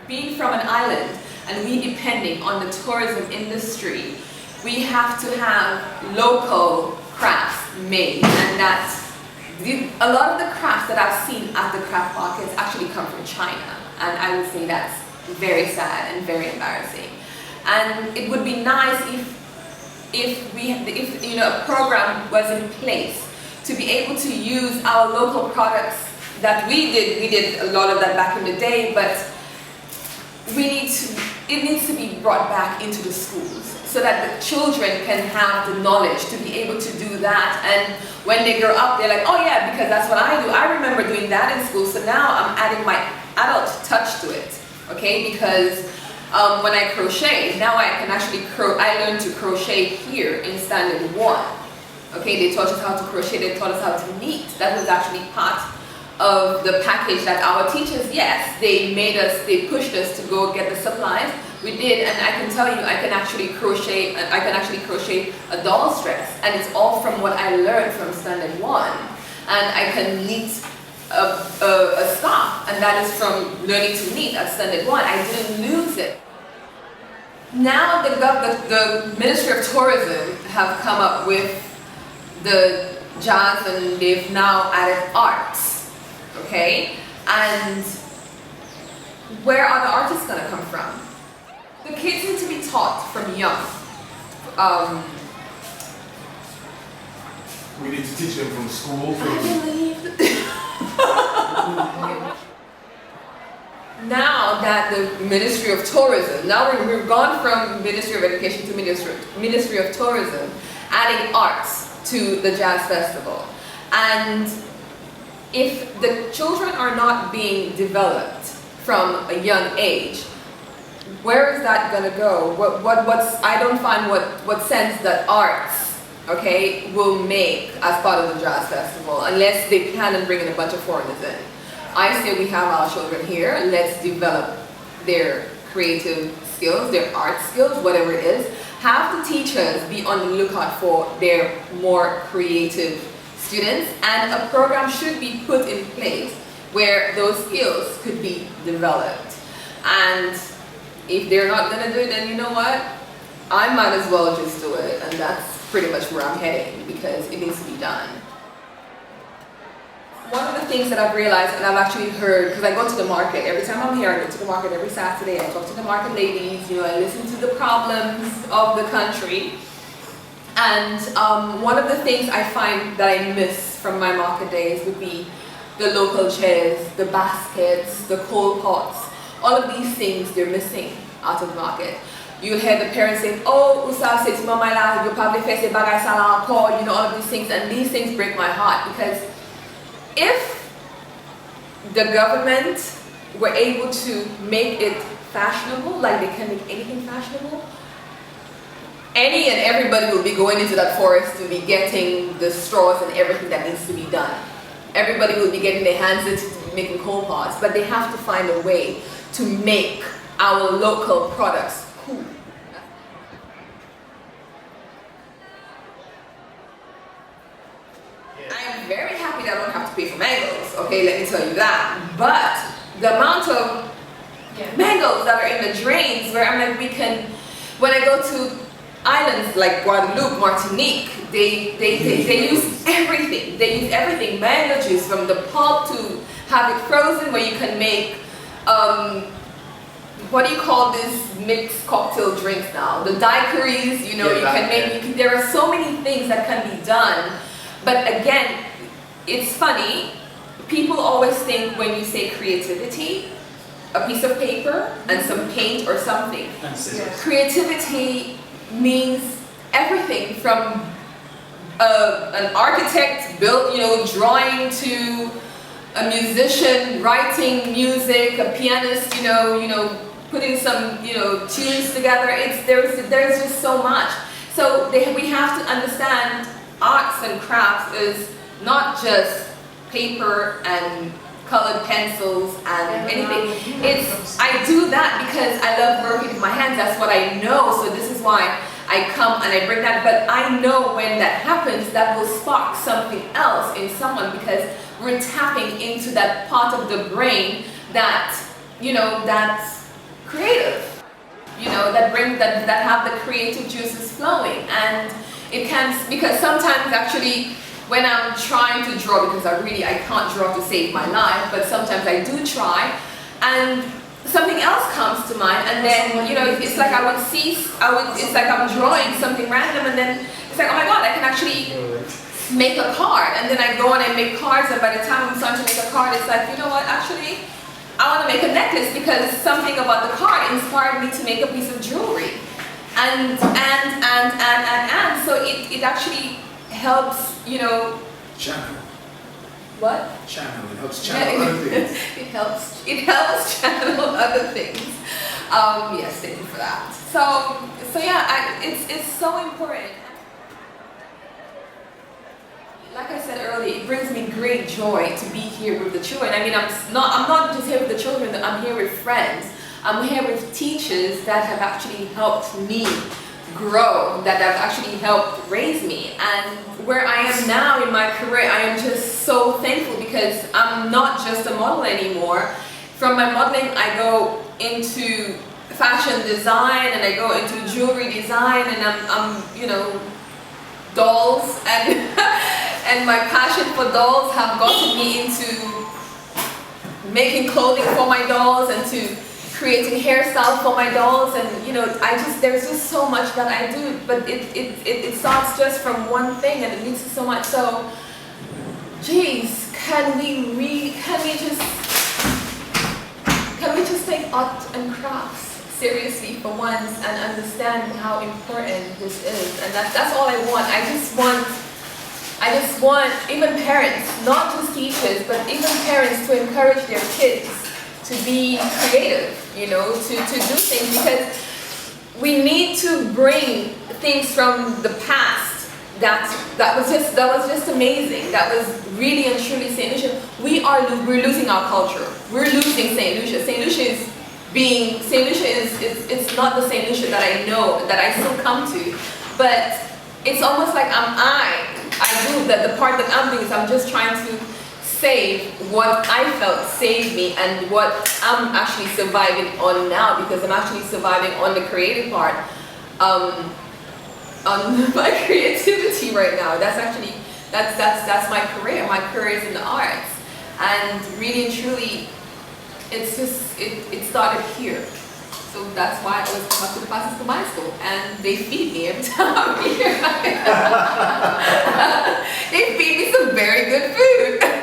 being from an island and we depending on the tourism industry, we have to have local crafts made, and a lot of the crafts that I've seen at the craft markets actually come from China, and I would say that's very sad and very embarrassing. And it would be nice if a program was in place to be able to use our local products that we did a lot of that back in the day, but it needs to be brought back into the schools so that the children can have the knowledge to be able to do that, and when they grow up they're like, oh yeah, because that's what I do. I remember doing that in school, so now I'm adding my adult touch to it, okay? Because when I crochet, now I can actually I learned to crochet here in Standard 1. Okay, they taught us how to crochet, they taught us how to knit. That was actually part of the package that our teachers, yes, they pushed us to go get the supplies. We did, and I can tell you, I can actually crochet a doll's dress, and it's all from what I learned from Standard 1. And I can knit a scarf, and that is from learning to knit at Standard 1. I didn't lose it. Now the Ministry of Tourism have come up with the jazz, and they've now added arts, okay? And where are the artists gonna come from? The kids need to be taught from young. We need to teach them from school. Now that the Ministry of Tourism, now we've gone from Ministry of Education to Ministry of Tourism, adding arts to the Jazz Festival. And if the children are not being developed from a young age, where is that going to go? I don't find what sense that arts, okay, will make as part of the Jazz Festival, unless they plan on bringing a bunch of foreigners in. I say we have our children here, let's develop their creative skills, their art skills, whatever it is. Have the teachers be on the lookout for their more creative students, and a program should be put in place where those skills could be developed. And if they're not going to do it, then you know what? I might as well just do it, and that's pretty much where I'm heading, because it needs to be done. One of the things that I've realized, and I've actually heard, because I go to the market, every time I'm here, I go to the market every Saturday, I talk to the market ladies, I listen to the problems of the country. And one of the things I find that I miss from my market days would be the local chairs, the baskets, the coal pots. All of these things they're missing out of the market. You'll hear the parents saying, oh, Usal says, Mama, you probably face a bagay sala call, all of these things, and these things break my heart, because if the government were able to make it fashionable, like they can make anything fashionable, any and everybody will be going into that forest to be getting the straws and everything that needs to be done. Everybody will be getting their hands into making coal pots, but they have to find a way to make our local products cool. I am very happy that I don't have to pay for mangoes, okay, let me tell you that. But the amount of mangoes that are in the drains, where I'm like, when I go to islands like Guadeloupe, Martinique, they use everything. They use everything, mango juice, from the pulp to have it frozen, where you can make, what do you call this mixed cocktail drinks now? The daiquiris, there are so many things that can be done. But again, it's funny, people always think when you say creativity, a piece of paper and some paint or something. Creativity means everything from an architect drawing, to a musician writing music, a pianist, putting some, tunes together. There's just so much. So we have to understand arts and crafts is not just paper and colored pencils and anything. I do that because I love working with my hands. That's what I know. So this is why I come and I bring that. But I know when that happens, that will spark something else in someone, because we're tapping into that part of the brain that, that creative, you know, that have the creative juices flowing. And it can, because sometimes actually when I'm trying to draw, because I can't draw to save my life, but sometimes I do try, and something else comes to mind, and then, you know, it's like it's like I'm drawing something random, and then it's like, oh my God, I can actually make a card. And then I go and I make cards, and by the time I'm starting to make a card, it's like, you know what, actually I want to make a necklace because something about the card inspired me to make a piece of jewelry. And so it actually helps, you know. Channel. What? Channel. It helps channel other things. It helps channel other things. Yes, thank you for that. So yeah, it's so important. Like I said earlier, it brings me great joy to be here with the children. I mean, I'm not just here with the children, I'm here with friends. I'm here with teachers that have actually helped me grow, that have actually helped raise me. And where I am now in my career, I am just so thankful because I'm not just a model anymore. From my modeling, I go into fashion design, and I go into jewelry design, and I'm you know, dolls, and and my passion for dolls have gotten me into making clothing for my dolls and to creating hairstyles for my dolls. And you know, there's just so much that I do, but it starts just from one thing and it leads to so much. So geez, can we just take art and crafts seriously for once and understand how important this is? And that's all I want. I just want even parents, not just teachers, but even parents to encourage their kids to be creative, you know, to do things, because we need to bring things from the past that was just amazing. That was really and truly St. Lucia. We're losing our culture. We're losing St. Lucia. St. Lucia is it's not the St. Lucia that I know, that I still come to, but it's almost like the part that I'm doing is I'm just trying to save what I felt saved me and what I'm actually surviving on now, because I'm actually surviving on the creative part, on my creativity right now. That's my career. My career is in the arts, and really and truly, it started here. So that's why I always come up to the classes to my school, and they feed me every time I'm here. They feed me some very good food.